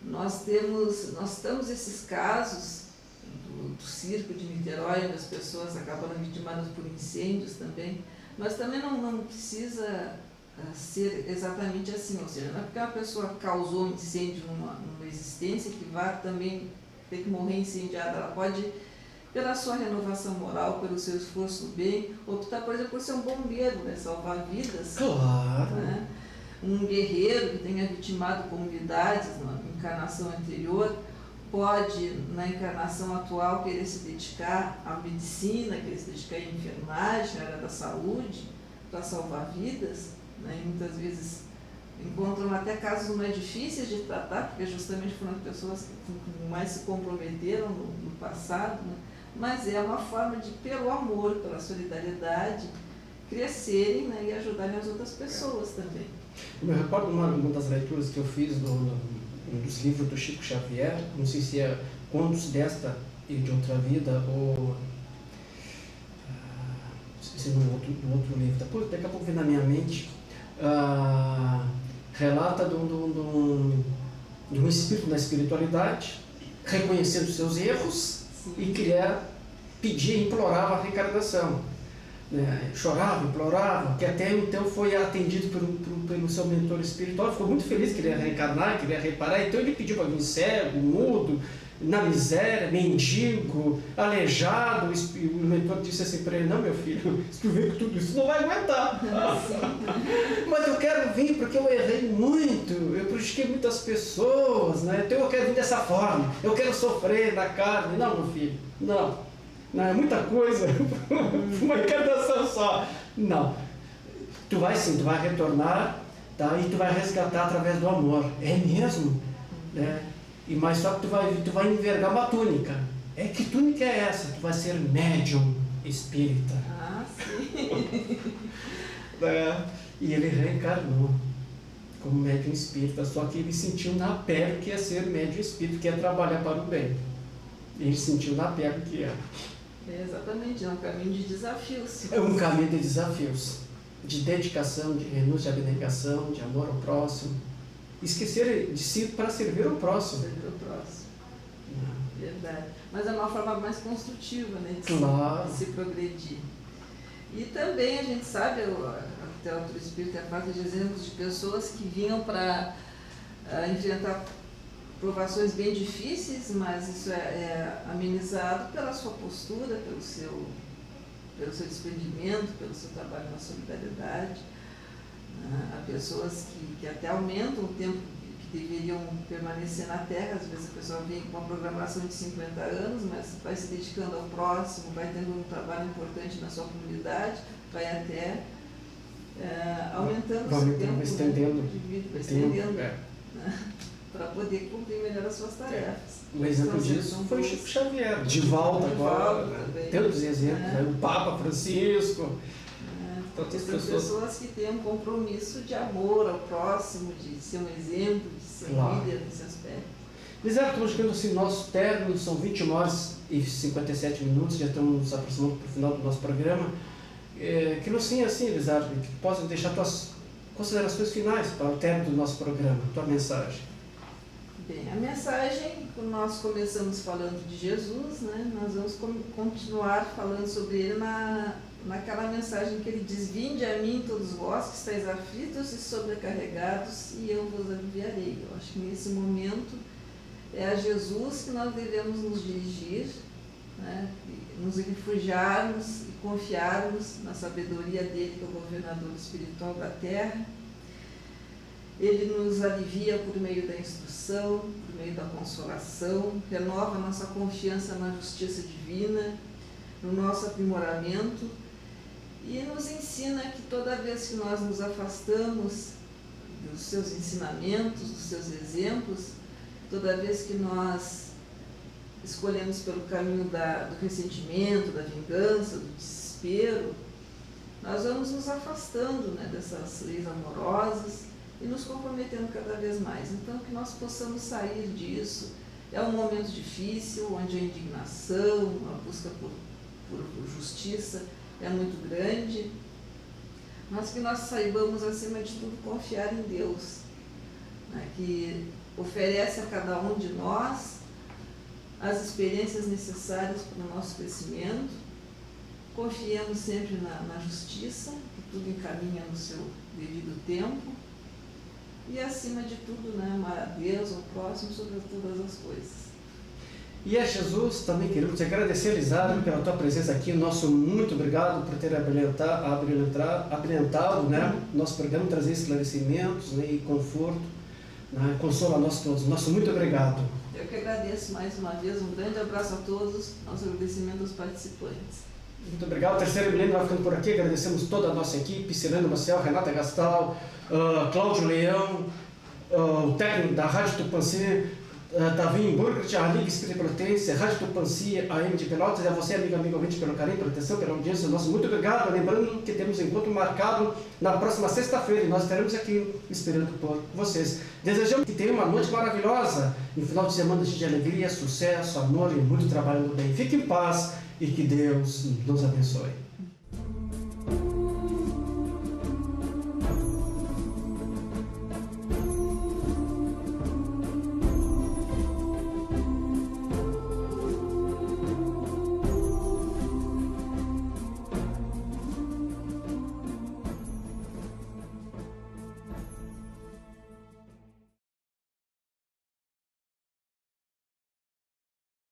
Nós temos esses casos do circo de Niterói, onde as pessoas acabaram vitimadas por incêndios também, mas também não precisa ser exatamente assim, ou seja, não é porque uma pessoa causou um incêndio numa existência que vai também ter que morrer incendiada. Ela pode, pela sua renovação moral, pelo seu esforço do bem, optar, por exemplo, por ser um bombeiro, né? Salvar vidas. Claro. Né? Um guerreiro que tenha vitimado comunidades na encarnação anterior, pode, na encarnação atual, querer se dedicar à medicina, querer se dedicar à enfermagem, à área da saúde, para salvar vidas, né? E muitas vezes encontram até casos mais difíceis de tratar, porque justamente foram as pessoas que mais se comprometeram no passado, né? Mas é uma forma de, pelo amor, pela solidariedade, crescerem, né? E ajudarem as outras pessoas também. Eu me recordo uma das leituras que eu fiz dos livros do Chico Xavier, não sei se é Contos desta e de Outra Vida, ou se no outro livro, daqui a pouco vem na minha mente, relata de um espírito na espiritualidade, reconhecendo seus erros. Sim. E pedia, implorava a reencarnação. Chorava, implorava, que até então foi atendido pelo seu mentor espiritual, ficou muito feliz que ele ia reencarnar, que ele ia reparar, então ele pediu para vir cego, mudo, na miséria, mendigo, aleijado. O mentor disse assim para ele: não, meu filho, se tu ver que tudo isso não vai aguentar. Mas eu quero vir porque eu errei muito, eu prejudiquei muitas pessoas, né? Então eu quero vir dessa forma, eu quero sofrer na carne. Não, meu filho, não. Não, é muita coisa, uma encarnação só. Não. Tu vai sim, tu vai retornar, tá? E tu vai resgatar através do amor. É mesmo? Né? Mas só que tu vai envergar uma túnica. Que túnica é essa? Tu vai ser médium espírita. Ah, sim. E ele reencarnou como médium espírita, só que ele sentiu na pele que ia ser médium espírita, que ia trabalhar para o bem. Ele sentiu na pele que ia. Exatamente, é um caminho de desafios. É um caminho de desafios, de dedicação, de renúncia, de abnegação, de amor ao próximo. Esquecer de si para servir ao próximo. Servir ao próximo. Verdade. Mas é uma forma mais construtiva, né, de se progredir. E também a gente sabe, a literatura espírita é farta de exemplos de pessoas que vinham para enfrentar provações bem difíceis, mas isso é amenizado pela sua postura, pelo seu desprendimento, pelo seu trabalho na solidariedade. Há pessoas que até aumentam o tempo que deveriam permanecer na Terra. Às vezes a pessoa vem com uma programação de 50 anos, mas vai se dedicando ao próximo, vai tendo um trabalho importante na sua comunidade, vai até aumentando o seu tempo, estendendo, de vida, vai estendendo, para poder cumprir melhor as suas tarefas. Um exemplo disso foi o Chico Xavier, de volta agora, tantos exemplos, o Papa Francisco. Então, tem pessoas que têm um compromisso de amor ao próximo, de ser um exemplo, de ser líder nesse aspecto. Lisandro, estamos chegando assim, nosso término, são 21 horas e 57 minutos, já estamos nos aproximando para o final do nosso programa. Que não sim assim, Lisandro, que possam deixar tuas considerações finais para o término do nosso programa, tua mensagem. Bem, a mensagem, nós começamos falando de Jesus, né? Nós vamos continuar falando sobre ele naquela mensagem que ele diz: vinde a mim todos vós que estáis aflitos e sobrecarregados, e eu vos aliviarei. Eu acho que nesse momento é a Jesus que nós devemos nos dirigir, né? Nos refugiarmos e confiarmos na sabedoria dele, que é o governador espiritual da terra. Ele nos alivia por meio da instrução, por meio da consolação, renova a nossa confiança na justiça divina, no nosso aprimoramento, e nos ensina que toda vez que nós nos afastamos dos seus ensinamentos, dos seus exemplos, toda vez que nós escolhemos pelo caminho do ressentimento, da vingança, do desespero, nós vamos nos afastando, né, dessas leis amorosas e nos comprometendo cada vez mais. Então, que nós possamos sair disso. É um momento difícil, onde a indignação, a busca por justiça é muito grande, mas que nós saibamos, acima de tudo, confiar em Deus, né, que oferece a cada um de nós as experiências necessárias para o nosso crescimento. Confiemos sempre na justiça, que tudo encaminha no seu devido tempo. E, acima de tudo, né, amar a Deus, ao próximo, sobre todas as coisas. E a Jesus também queremos te agradecer, Lisandro, pela tua presença aqui. Nosso muito obrigado por ter abrilhantado, né, nosso programa, trazer esclarecimentos, né, e conforto, né, consola a nós todos. Nosso muito obrigado. Eu que agradeço mais uma vez. Um grande abraço a todos. Nosso agradecimento aos participantes. Muito obrigado. Terceiro milênio vai ficando por aqui. Agradecemos toda a nossa equipe: Cirano Maciel, Renata Gastal, Cláudio Leão, o técnico da Rádio Tupãssi, Davi Burgert, a Liga Espírita Potência, Rádio Tupãssi, AM de Pelotas, e a você, amigo ouvinte, pelo carinho, pela atenção, pela audiência. Nosso muito obrigado. Lembrando que temos encontro marcado na próxima sexta-feira, e nós estaremos aqui esperando por vocês. Desejamos que tenham uma noite maravilhosa, um final de semana de alegria, sucesso, amor e muito trabalho no bem. Fique em paz e que Deus nos abençoe.